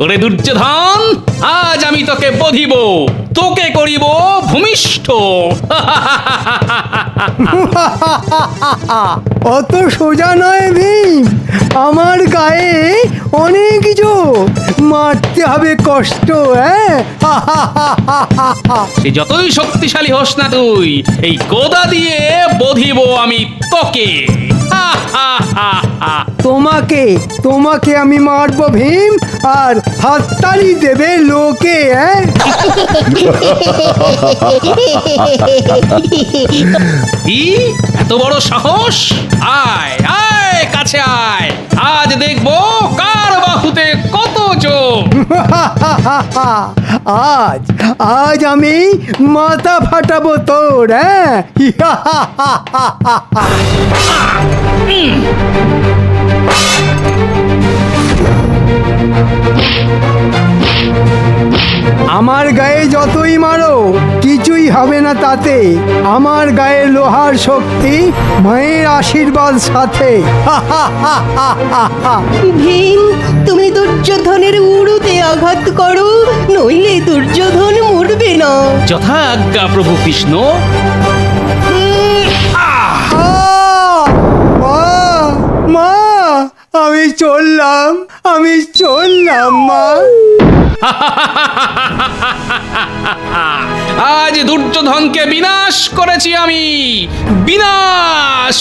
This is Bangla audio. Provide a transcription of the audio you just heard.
ওরে দুর্যোধন, আজ আমি তোকে বধিব, তোকে করিব ভূমিষ্ঠ। অত সোজা নয় ভীম, আমার গায়ে অনেক জোর, মারতে হবে কষ্ট। সে যতই শক্তিশালী হোস না তুই, এই গোদা দিয়ে বধিব আমি তোকে। তোমাকে তোমাকে আমি মারবো ভীম, আর হাততালি দেবে লোকে। কি এত বড় সাহস? আয় আয় কাছে আয়, আজ দেখবো কার বাহুতে কত জোর। আজ আজ আমি মাথা ফাটাবো তোর। আমার গায়ে যতই মারো কিছুই হবে না তাতে, আমার গায়ে লোহার শক্তি, মায়ের আশীর্বাদ সাথে। ভীম, তুমি দুর্যোধনের উড়ুতে আঘাত করো, নইলে দুর্যোধন মরবে না। যথা আজ্ঞা প্রভু কৃষ্ণ। মা, মা, আমি চললাম, আমি চললাম মা। আজ দুর্যোধনকে বিনাশ করেছি আমি, বিনাশ।